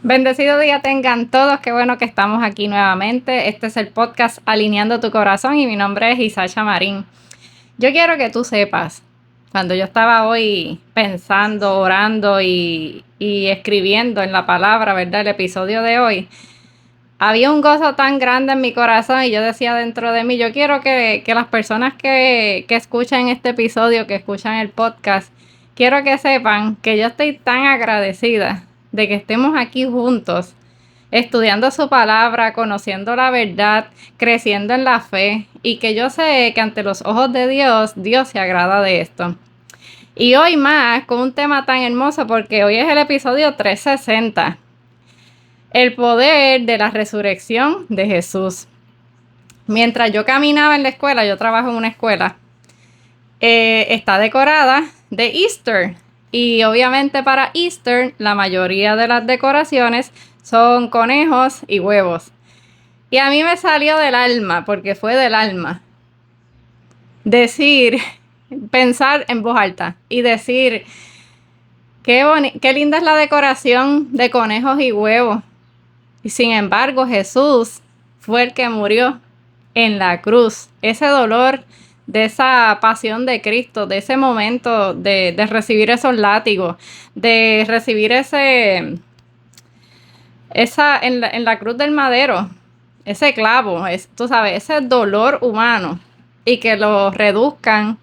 Bendecido día tengan todos, qué bueno que estamos aquí nuevamente. Este es el podcast Alineando tu Corazón y mi nombre es Isacha Marín. Yo quiero que tú sepas, cuando yo estaba hoy pensando, orando y escribiendo en la palabra, ¿verdad? El episodio de hoy, había un gozo tan grande en mi corazón y yo decía dentro de mí, yo quiero que las personas que escuchan este episodio, que escuchan el podcast, quiero que sepan que yo estoy tan agradecida de que estemos aquí juntos, estudiando su palabra, conociendo la verdad, creciendo en la fe y que yo sé que ante los ojos de Dios, Dios se agrada de esto. Y hoy más con un tema tan hermoso porque hoy es el episodio 360. El poder de la resurrección de Jesús. Mientras yo caminaba en la escuela, yo trabajo en una escuela, está decorada de Easter. Y obviamente para Easter la mayoría de las decoraciones son conejos y huevos. Y a mí me salió del alma, porque fue del alma, pensar en voz alta y decir, qué linda es la decoración de conejos y huevos. Y sin embargo, Jesús fue el que murió en la cruz. Ese dolor de esa pasión de Cristo, de ese momento de recibir esos látigos, de recibir en la cruz del madero, ese clavo, tú sabes, ese dolor humano y que lo reduzcan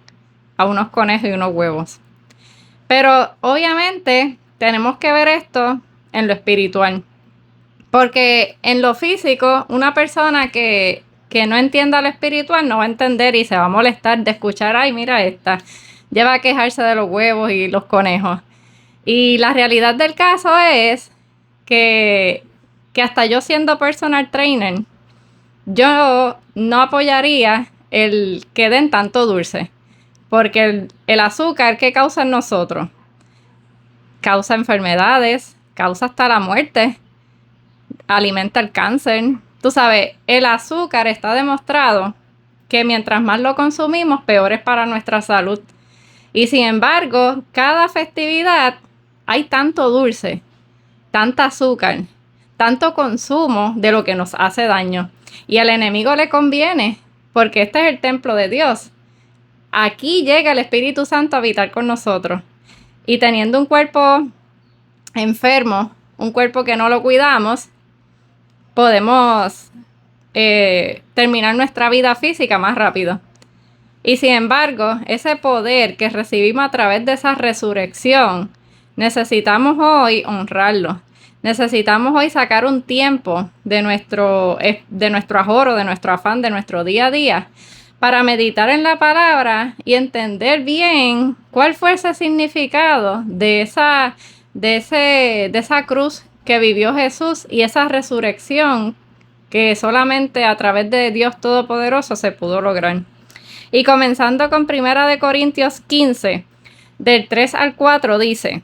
a unos conejos y unos huevos. Pero obviamente tenemos que ver esto en lo espiritual. Porque en lo físico, una persona que no entienda lo espiritual no va a entender y se va a molestar de escuchar, ay, mira esta, ya va a quejarse de los huevos y los conejos. Y la realidad del caso es que hasta yo siendo personal trainer, yo no apoyaría el que den tanto dulce. Porque el azúcar, ¿qué causa en nosotros? Causa enfermedades, causa hasta la muerte. Alimenta el cáncer. Tú sabes, el azúcar está demostrado que mientras más lo consumimos, peor es para nuestra salud. Y sin embargo, cada festividad hay tanto dulce, tanta azúcar, tanto consumo de lo que nos hace daño. Y al enemigo le conviene, porque este es el templo de Dios. Aquí llega el Espíritu Santo a habitar con nosotros. Y teniendo un cuerpo enfermo, un cuerpo que no lo cuidamos, podemos terminar nuestra vida física más rápido. Y sin embargo, ese poder que recibimos a través de esa resurrección, necesitamos hoy honrarlo. Necesitamos hoy sacar un tiempo de nuestro ahorro, de nuestro afán, de nuestro día a día, para meditar en la palabra y entender bien cuál fue ese significado de esa cruz que vivió Jesús y esa resurrección que solamente a través de Dios Todopoderoso se pudo lograr. Y comenzando con 1 Corintios 15, del 3 al 4 dice: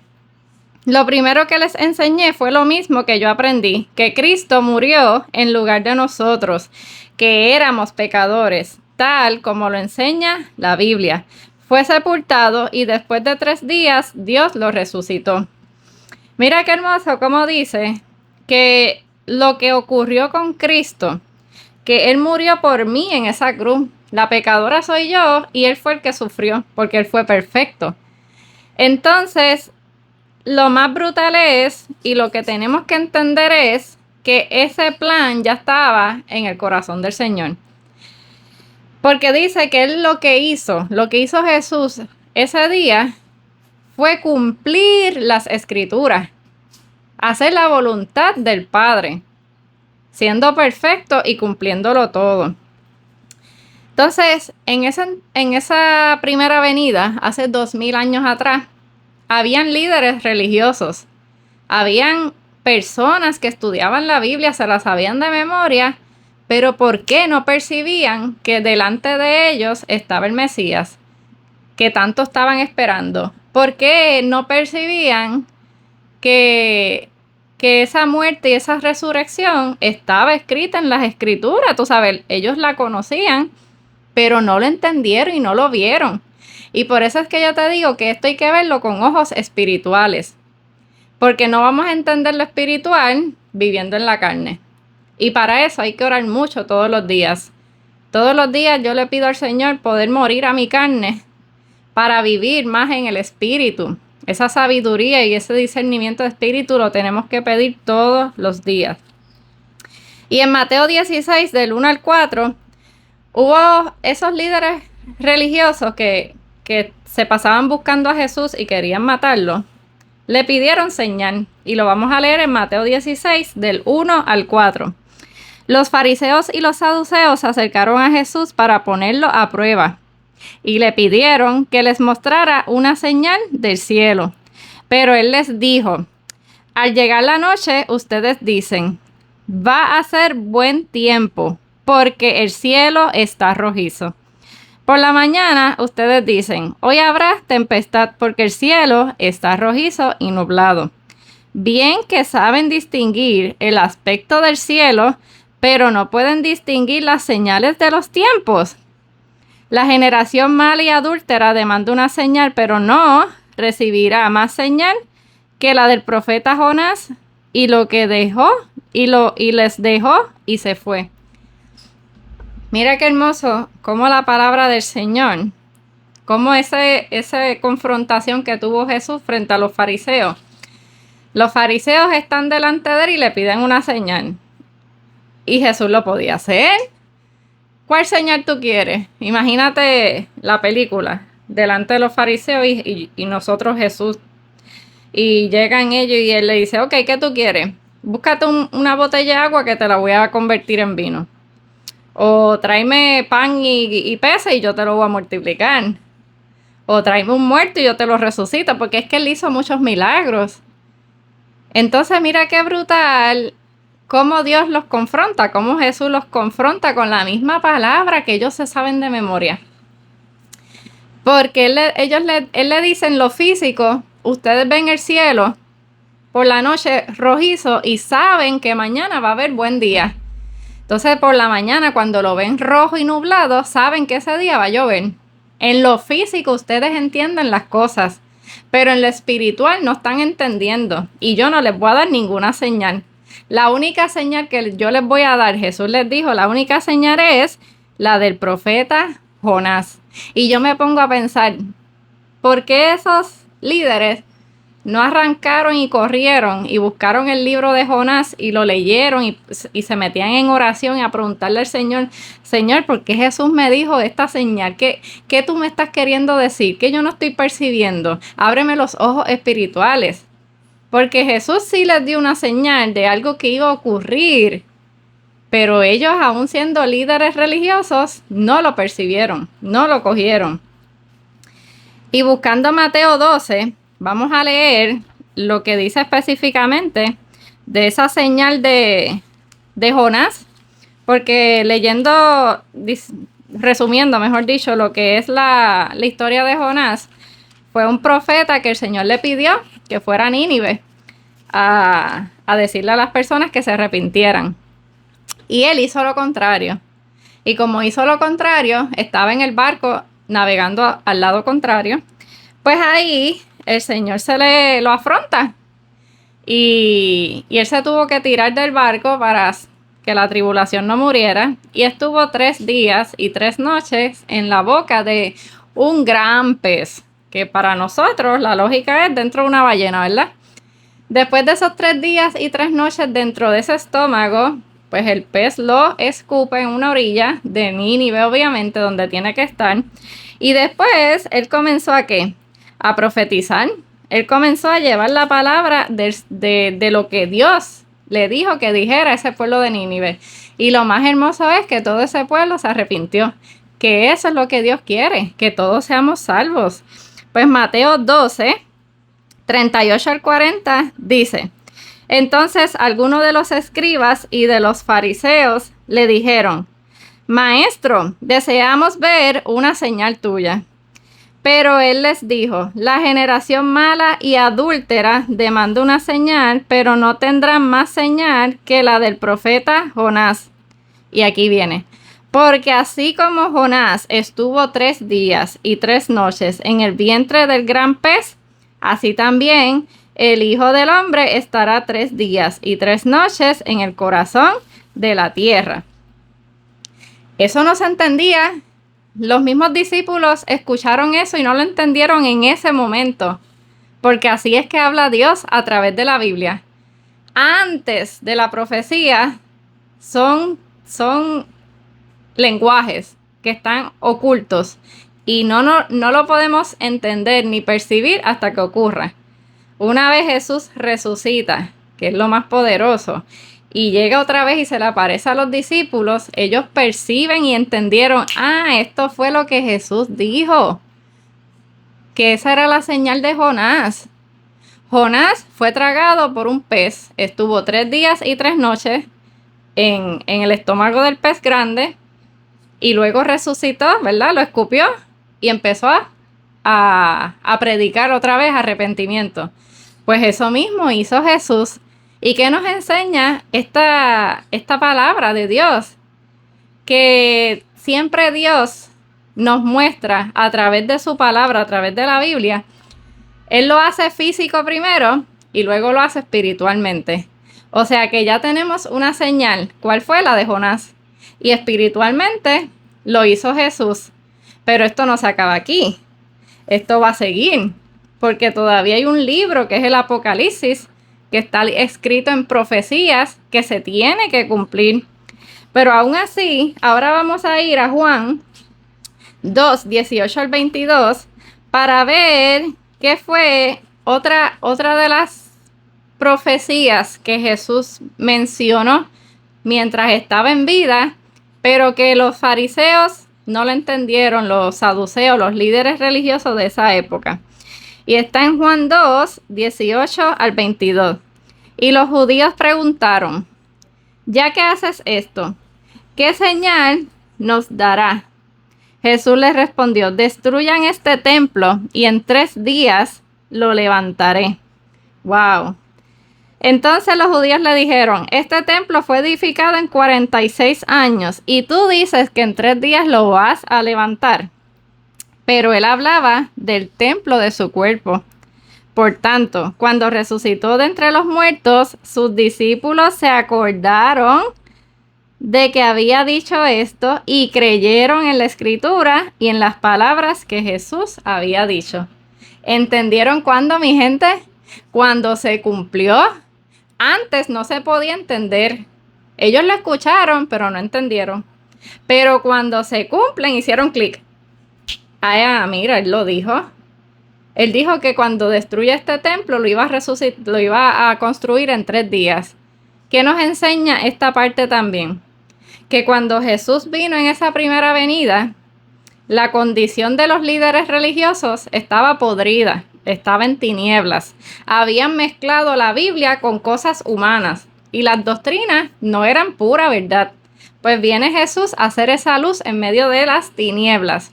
lo primero que les enseñé fue lo mismo que yo aprendí, que Cristo murió en lugar de nosotros, que éramos pecadores, tal como lo enseña la Biblia. Fue sepultado y después de 3 días Dios lo resucitó. Mira qué hermoso cómo dice que lo que ocurrió con Cristo, que Él murió por mí en esa cruz. La pecadora soy yo y Él fue el que sufrió porque Él fue perfecto. Entonces, lo más brutal es, y lo que tenemos que entender es, que ese plan ya estaba en el corazón del Señor. Porque dice que Él lo que hizo Jesús ese día fue cumplir las escrituras, hacer la voluntad del Padre, siendo perfecto y cumpliéndolo todo. Entonces, en esa primera venida, hace 2000 años atrás, habían líderes religiosos, habían personas que estudiaban la Biblia, se la sabían de memoria, pero ¿por qué no percibían que delante de ellos estaba el Mesías, que tanto estaban esperando? ¿Por qué no percibían que esa muerte y esa resurrección estaba escrita en las escrituras? Tú sabes, ellos la conocían, pero no lo entendieron y no lo vieron. Y por eso es que yo te digo que esto hay que verlo con ojos espirituales. porque no vamos a entender lo espiritual viviendo en la carne. Y para eso hay que orar mucho todos los días. Todos los días yo le pido al Señor poder morir a mi carne para vivir más en el espíritu. Esa sabiduría y ese discernimiento de espíritu lo tenemos que pedir todos los días. Y en Mateo 16, del 1 al 4, hubo esos líderes religiosos que se pasaban buscando a Jesús y querían matarlo. Le pidieron señal, y lo vamos a leer en Mateo 16, del 1 al 4. Los fariseos y los saduceos se acercaron a Jesús para ponerlo a prueba, y le pidieron que les mostrara una señal del cielo. Pero él les dijo: al llegar la noche, ustedes dicen, va a ser buen tiempo, porque el cielo está rojizo. Por la mañana, ustedes dicen, hoy habrá tempestad, porque el cielo está rojizo y nublado. Bien que saben distinguir el aspecto del cielo, pero no pueden distinguir las señales de los tiempos. La generación mala y adúltera demanda una señal, pero no recibirá más señal que la del profeta Jonás, y lo que dejó, y les dejó y se fue. Mira qué hermoso cómo la palabra del Señor, cómo esa confrontación que tuvo Jesús frente a los fariseos. Los fariseos están delante de él y le piden una señal. Y Jesús lo podía hacer. ¿Cuál señal tú quieres? Imagínate la película, delante de los fariseos y nosotros Jesús. Y llegan ellos y él le dice, ok, ¿qué tú quieres? Búscate una botella de agua que te la voy a convertir en vino. O tráeme pan y peces y yo te lo voy a multiplicar. O tráeme un muerto y yo te lo resucito, porque es que él hizo muchos milagros. Entonces mira qué brutal cómo Dios los confronta, cómo Jesús los confronta con la misma palabra que ellos se saben de memoria. Porque él le dice en lo físico, ustedes ven el cielo por la noche rojizo y saben que mañana va a haber buen día. Entonces por la mañana cuando lo ven rojo y nublado, saben que ese día va a llover. En lo físico ustedes entienden las cosas, pero en lo espiritual no están entendiendo. Y yo no les voy a dar ninguna señal. La única señal que yo les voy a dar, Jesús les dijo, la única señal es la del profeta Jonás. Y yo me pongo a pensar, ¿por qué esos líderes no arrancaron y corrieron y buscaron el libro de Jonás y lo leyeron y se metían en oración y a preguntarle al Señor, Señor, ¿por qué Jesús me dijo esta señal? ¿Qué tú me estás queriendo decir? ¿Qué yo no estoy percibiendo? Ábreme los ojos espirituales. Porque Jesús sí les dio una señal de algo que iba a ocurrir, pero ellos, aún siendo líderes religiosos, no lo percibieron, no lo cogieron. Y buscando Mateo 12, vamos a leer lo que dice específicamente de esa señal de Jonás, porque leyendo, resumiendo, mejor dicho, lo que es la historia de Jonás, fue un profeta que el Señor le pidió que fuera a Nínive a decirle a las personas que se arrepintieran. Y él hizo lo contrario. Y como hizo lo contrario, estaba en el barco navegando al lado contrario, pues ahí el Señor lo afronta. Y él se tuvo que tirar del barco para que la tribulación no muriera. Y estuvo 3 días y 3 noches en la boca de un gran pez, que para nosotros la lógica es dentro de una ballena, ¿verdad? Después de esos 3 días y 3 noches dentro de ese estómago, pues el pez lo escupe en una orilla de Nínive, obviamente, donde tiene que estar. Y después él comenzó ¿a qué? A profetizar. Él comenzó a llevar la palabra de lo que Dios le dijo que dijera a ese pueblo de Nínive. Y lo más hermoso es que todo ese pueblo se arrepintió. Que eso es lo que Dios quiere, que todos seamos salvos. Pues Mateo 12, 38 al 40 dice: entonces algunos de los escribas y de los fariseos le dijeron: Maestro, deseamos ver una señal tuya. Pero él les dijo: la generación mala y adúltera demanda una señal, pero no tendrán más señal que la del profeta Jonás. Y aquí viene: porque así como Jonás estuvo 3 días y 3 noches en el vientre del gran pez, así también el Hijo del Hombre estará 3 días y 3 noches en el corazón de la tierra. Eso no se entendía. Los mismos discípulos escucharon eso y no lo entendieron en ese momento, porque así es que habla Dios a través de la Biblia. Antes de la profecía son lenguajes que están ocultos y no lo podemos entender ni percibir hasta que ocurra. Una vez Jesús resucita, que es lo más poderoso, y llega otra vez y se le aparece a los discípulos, ellos perciben y entendieron, esto fue lo que Jesús dijo, que esa era la señal de Jonás. Jonás fue tragado por un pez, estuvo 3 días y 3 noches en el estómago del pez grande y luego resucitó, ¿verdad? Lo escupió y empezó a predicar otra vez arrepentimiento. Pues eso mismo hizo Jesús. ¿Y qué nos enseña esta palabra de Dios? Que siempre Dios nos muestra a través de su palabra, a través de la Biblia. Él lo hace físico primero y luego lo hace espiritualmente. O sea que ya tenemos una señal. ¿Cuál fue? La de Jonás. Y espiritualmente lo hizo Jesús. Pero esto no se acaba aquí. Esto va a seguir. Porque todavía hay un libro que es el Apocalipsis, que está escrito en profecías que se tiene que cumplir. Pero aún así, ahora vamos a ir a Juan 2, 18 al 22 para ver qué fue otra de las profecías que Jesús mencionó mientras estaba en vida, pero que los fariseos no lo entendieron, los saduceos, los líderes religiosos de esa época. Y está en Juan 2, 18 al 22. Y los judíos preguntaron, ya que haces esto, ¿qué señal nos dará? Jesús les respondió, destruyan este templo y en 3 días lo levantaré. ¡Wow! Entonces los judíos le dijeron, este templo fue edificado en 46 años y tú dices que en 3 días lo vas a levantar. Pero él hablaba del templo de su cuerpo. Por tanto, cuando resucitó de entre los muertos, sus discípulos se acordaron de que había dicho esto y creyeron en la escritura y en las palabras que Jesús había dicho. ¿Entendieron cuándo, mi gente? Cuando se cumplió. Antes no se podía entender. Ellos lo escucharon, pero no entendieron. Pero cuando se cumplen, hicieron clic. Mira, él lo dijo. Él dijo que cuando destruya este templo lo iba a resucitar, lo iba a construir en 3 días. ¿Qué nos enseña esta parte también? Que cuando Jesús vino en esa primera venida, la condición de los líderes religiosos estaba podrida, estaba en tinieblas. Habían mezclado la Biblia con cosas humanas y las doctrinas no eran pura verdad. Pues viene Jesús a hacer esa luz en medio de las tinieblas.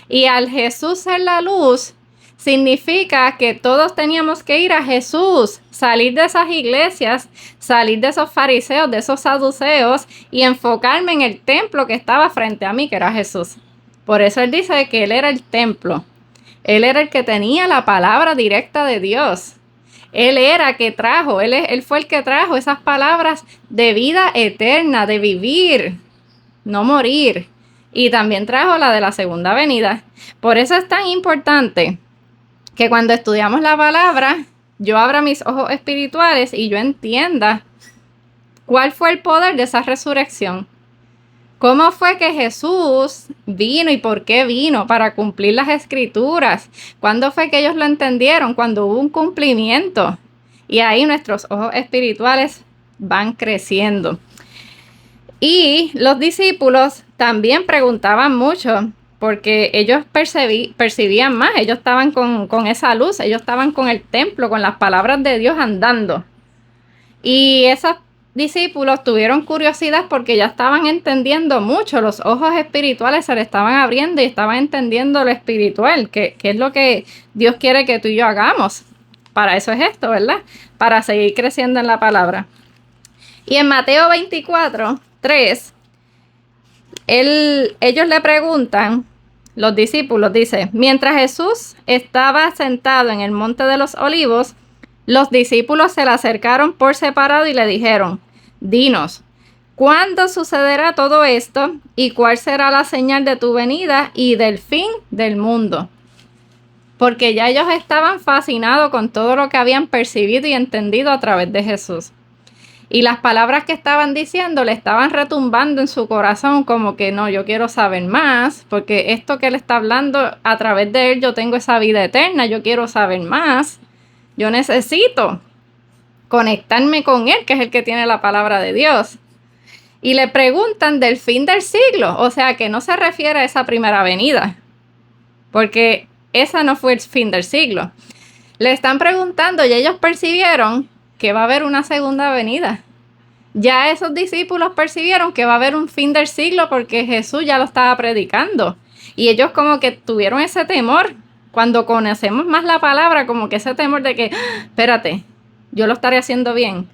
Y al Jesús ser la luz, significa que todos teníamos que ir a Jesús, salir de esas iglesias, salir de esos fariseos, de esos saduceos y enfocarme en el templo que estaba frente a mí, que era Jesús. Por eso él dice que él era el templo. Él era el que tenía la palabra directa de Dios. Él era que trajo, él fue el que trajo esas palabras de vida eterna, de vivir, no morir. Y también trajo la de la segunda venida. Por eso es tan importante que cuando estudiamos la palabra, yo abra mis ojos espirituales y yo entienda cuál fue el poder de esa resurrección. ¿Cómo fue que Jesús vino y por qué vino? Para cumplir las escrituras. ¿Cuándo fue que ellos lo entendieron? Cuando hubo un cumplimiento. Y ahí nuestros ojos espirituales van creciendo. Y los discípulos también preguntaban mucho, porque ellos percibían más, ellos estaban con esa luz, ellos estaban con el templo, con las palabras de Dios andando. Y esos discípulos tuvieron curiosidad porque ya estaban entendiendo mucho, los ojos espirituales se les estaban abriendo y estaban entendiendo lo espiritual, que es lo que Dios quiere que tú y yo hagamos. Para eso es esto, ¿verdad? Para seguir creciendo en la palabra. Y en Mateo 24, 3, ellos le preguntan, los discípulos, dice, mientras Jesús estaba sentado en el monte de los olivos, Los discípulos se le acercaron por separado y le dijeron: dinos, ¿cuándo sucederá todo esto? ¿Y cuál será la señal de tu venida y del fin del mundo? Porque ya ellos estaban fascinados con todo lo que habían percibido y entendido a través de Jesús. Y las palabras que estaban diciendo le estaban retumbando en su corazón como que no, yo quiero saber más, porque esto que él está hablando, a través de él yo tengo esa vida eterna, yo quiero saber más, yo necesito conectarme con él, que es el que tiene la palabra de Dios. Y le preguntan del fin del siglo, o sea que no se refiere a esa primera venida, porque esa no fue el fin del siglo. Le están preguntando y ellos percibieron que va a haber una segunda venida. Ya esos discípulos percibieron que va a haber un fin del siglo porque Jesús ya lo estaba predicando. Y ellos como que tuvieron ese temor. Cuando conocemos más la palabra, como que ese temor de que, espérate, yo lo estaré haciendo bien.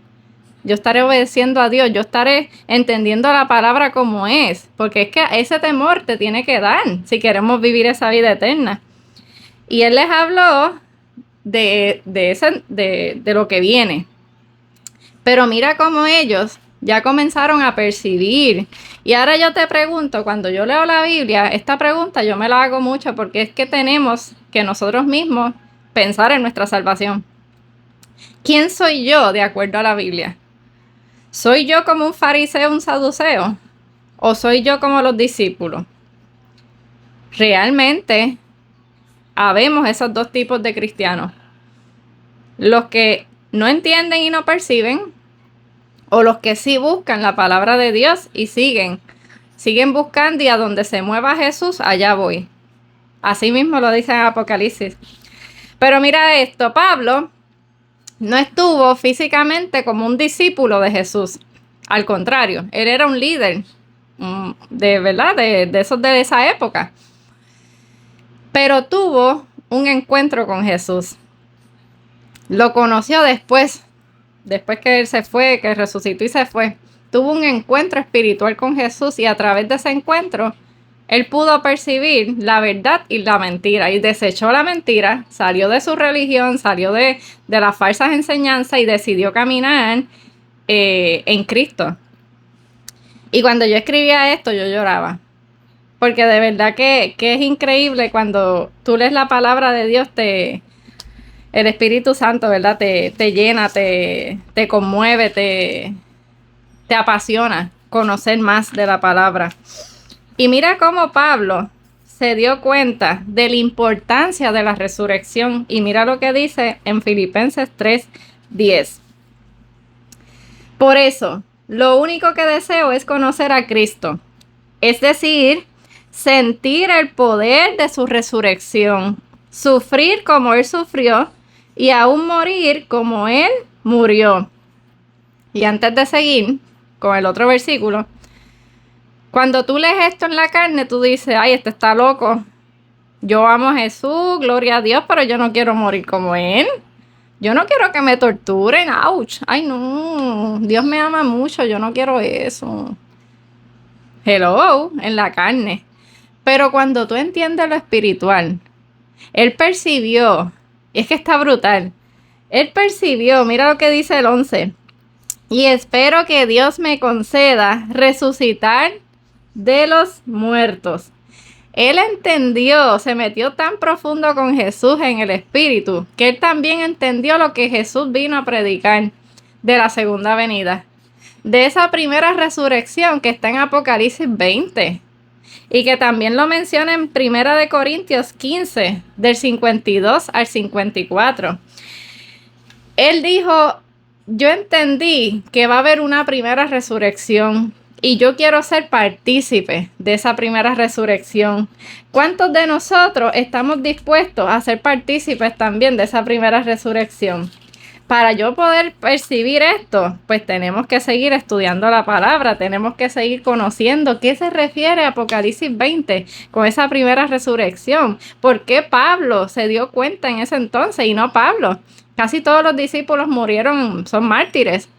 Yo estaré obedeciendo a Dios. Yo estaré entendiendo la palabra como es. Porque es que ese temor te tiene que dar si queremos vivir esa vida eterna. Y Él les habló de lo que viene. Pero mira cómo ellos ya comenzaron a percibir. Y ahora yo te pregunto, cuando yo leo la Biblia, esta pregunta yo me la hago mucho porque es que tenemos que nosotros mismos pensar en nuestra salvación. ¿Quién soy yo de acuerdo a la Biblia? ¿Soy yo como un fariseo, un saduceo? ¿O soy yo como los discípulos? Realmente, habemos esos dos tipos de cristianos. Los que no entienden y no perciben, o los que sí buscan la palabra de Dios y siguen buscando, y a donde se mueva Jesús, allá voy. Así mismo lo dice en Apocalipsis. Pero mira esto, Pablo no estuvo físicamente como un discípulo de Jesús. Al contrario, él era un líder de verdad, de esos de esa época. Pero tuvo un encuentro con Jesús. Lo conoció después que él se fue, que resucitó y se fue. Tuvo un encuentro espiritual con Jesús y a través de ese encuentro, él pudo percibir la verdad y la mentira. Y desechó la mentira, salió de su religión, salió de las falsas enseñanzas y decidió caminar en Cristo. Y cuando yo escribía esto, yo lloraba. Porque de verdad que es increíble cuando tú lees la palabra de Dios, el Espíritu Santo, ¿verdad? Te llena, te conmueve, te apasiona conocer más de la palabra. Y mira cómo Pablo se dio cuenta de la importancia de la resurrección. Y mira lo que dice en Filipenses 3:10. Por eso, lo único que deseo es conocer a Cristo. Es decir, sentir el poder de su resurrección, sufrir como Él sufrió y aún morir como Él murió. Y antes de seguir con el otro versículo, cuando tú lees esto en la carne, tú dices, ay, este está loco. Yo amo a Jesús, gloria a Dios, pero yo no quiero morir como Él. Yo no quiero que me torturen, ouch. Ay, no, Dios me ama mucho, yo no quiero eso. Hello, en la carne. Pero cuando tú entiendes lo espiritual, Él percibió, y es que está brutal, Él percibió, mira lo que dice el 11, y espero que Dios me conceda resucitar de los muertos. Él entendió, se metió tan profundo con Jesús en el espíritu, que él también entendió lo que Jesús vino a predicar de la segunda venida, de esa primera resurrección que está en Apocalipsis 20 y que también lo menciona en 1 Corintios 15, del 52 al 54. Él dijo, yo entendí que va a haber una primera resurrección y yo quiero ser partícipe de esa primera resurrección. ¿Cuántos de nosotros estamos dispuestos a ser partícipes también de esa primera resurrección? Para yo poder percibir esto, pues tenemos que seguir estudiando la palabra, tenemos que seguir conociendo qué se refiere a Apocalipsis 20 con esa primera resurrección. ¿Por qué Pablo se dio cuenta en ese entonces y no Pablo? Casi todos los discípulos murieron, son mártires.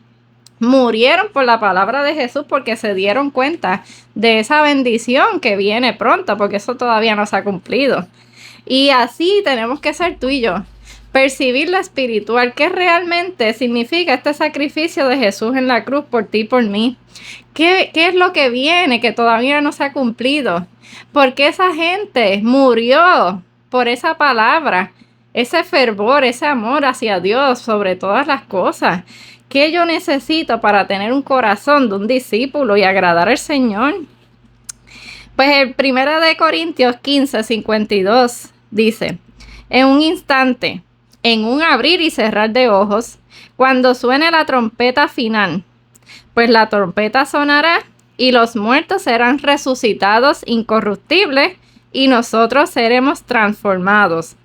Murieron por la palabra de Jesús porque se dieron cuenta de esa bendición que viene pronto, porque eso todavía no se ha cumplido. Y así tenemos que ser tú y yo. Percibir lo espiritual, ¿qué realmente significa este sacrificio de Jesús en la cruz por ti y por mí? ¿Qué es lo que viene que todavía no se ha cumplido? ¿Por qué esa gente murió por esa palabra? Ese fervor, ese amor hacia Dios sobre todas las cosas. ¿Qué yo necesito para tener un corazón de un discípulo y agradar al Señor? Pues el 1 Corintios 15:52 dice: en un instante, en un abrir y cerrar de ojos, cuando suene la trompeta final, pues la trompeta sonará y los muertos serán resucitados incorruptibles y nosotros seremos transformados.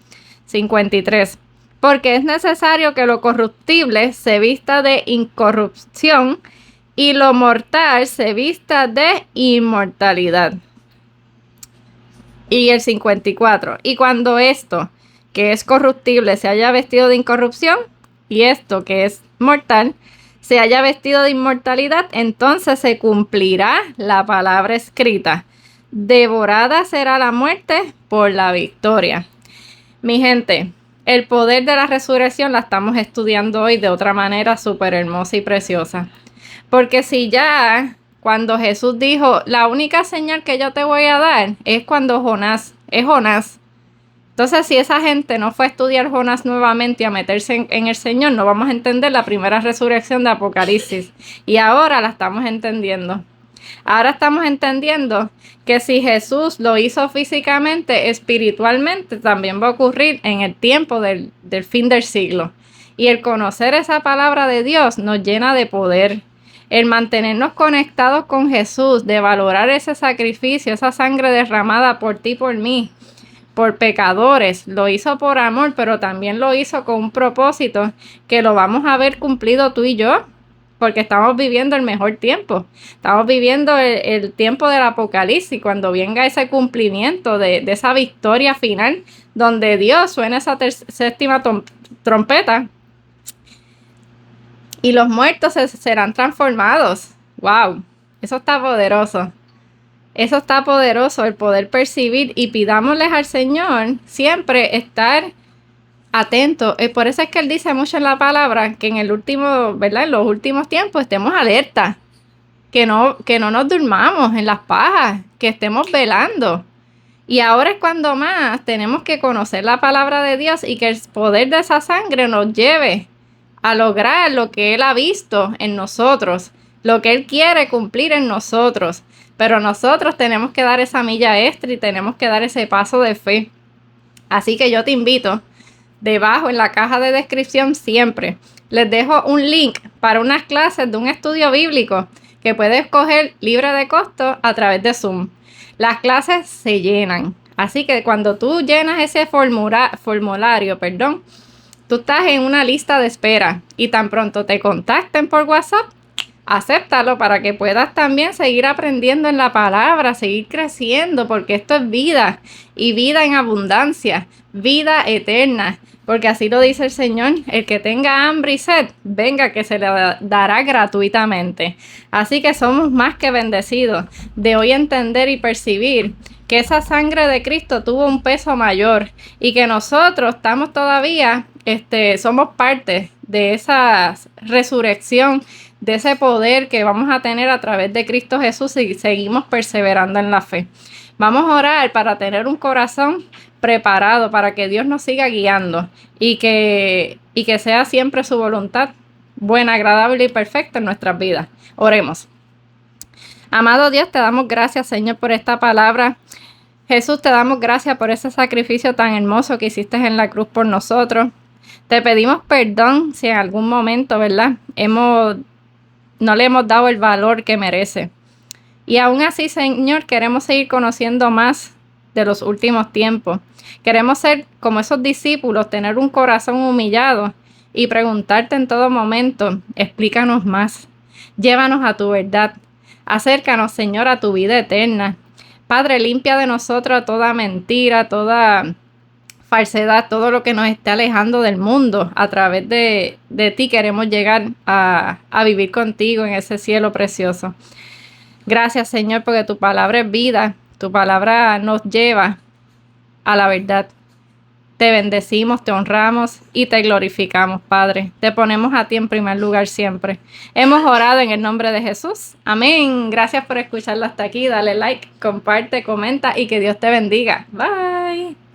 53. Porque es necesario que lo corruptible se vista de incorrupción y lo mortal se vista de inmortalidad. Y el 54. Y cuando esto, que es corruptible, se haya vestido de incorrupción, y esto, que es mortal, se haya vestido de inmortalidad, entonces se cumplirá la palabra escrita: devorada será la muerte por la victoria. Mi gente, el poder de la resurrección la estamos estudiando hoy de otra manera súper hermosa y preciosa. Porque si ya cuando Jesús dijo, la única señal que yo te voy a dar es cuando Jonás. Entonces, si esa gente no fue a estudiar Jonás nuevamente y a meterse en el Señor, no vamos a entender la primera resurrección de Apocalipsis. Y ahora la estamos entendiendo. Ahora estamos entendiendo que si Jesús lo hizo físicamente, espiritualmente también va a ocurrir en el tiempo del fin del siglo. Y el conocer esa palabra de Dios nos llena de poder. El mantenernos conectados con Jesús, de valorar ese sacrificio, esa sangre derramada por ti y por mí, por pecadores, lo hizo por amor, pero también lo hizo con un propósito que lo vamos a ver cumplido tú y yo, porque estamos viviendo el mejor tiempo. Estamos viviendo el tiempo del Apocalipsis, cuando venga ese cumplimiento de esa victoria final, donde Dios suena esa séptima trompeta y los muertos serán transformados. ¡Wow! Eso está poderoso. Eso está poderoso, el poder percibir, y pidámosles al Señor siempre estar atentos. Por eso es que Él dice mucho en la palabra que en el último, ¿verdad? En los últimos tiempos estemos alertas, que no nos durmamos en las pajas, que estemos velando. Y ahora es cuando más tenemos que conocer la palabra de Dios y que el poder de esa sangre nos lleve a lograr lo que Él ha visto en nosotros, lo que Él quiere cumplir en nosotros. Pero nosotros tenemos que dar esa milla extra y tenemos que dar ese paso de fe. Así que yo te invito, debajo en la caja de descripción siempre les dejo un link para unas clases de un estudio bíblico que puedes coger libre de costo a través de Zoom. Las clases se llenan. Así que cuando tú llenas ese formulario, tú estás en una lista de espera y tan pronto te contacten por WhatsApp, acéptalo para que puedas también seguir aprendiendo en la palabra, seguir creciendo, porque esto es vida y vida en abundancia, vida eterna, porque así lo dice el Señor: el que tenga hambre y sed, venga que se le dará gratuitamente. Así que somos más que bendecidos de hoy entender y percibir que esa sangre de Cristo tuvo un peso mayor y que nosotros estamos todavía, somos parte de esa resurrección, de ese poder que vamos a tener a través de Cristo Jesús si seguimos perseverando en la fe. Vamos a orar para tener un corazón preparado para que Dios nos siga guiando y que sea siempre su voluntad buena, agradable y perfecta en nuestras vidas. Oremos. Amado Dios, te damos gracias, Señor, por esta palabra. Jesús, te damos gracias por ese sacrificio tan hermoso que hiciste en la cruz por nosotros. Te pedimos perdón si en algún momento, ¿verdad?, no le hemos dado el valor que merece. Y aún así, Señor, queremos seguir conociendo más de los últimos tiempos. Queremos ser como esos discípulos, tener un corazón humillado y preguntarte en todo momento: explícanos más, llévanos a tu verdad, acércanos, Señor, a tu vida eterna. Padre, limpia de nosotros toda mentira, toda falsedad, todo lo que nos esté alejando del mundo. A través de ti queremos llegar a vivir contigo en ese cielo precioso. Gracias, Señor, porque tu palabra es vida, tu palabra nos lleva a la verdad. Te bendecimos, te honramos y te glorificamos, Padre. Te ponemos a ti en primer lugar siempre. Hemos orado en el nombre de Jesús. Amén. Gracias por escucharlo hasta aquí. Dale like, comparte, comenta y que Dios te bendiga. Bye.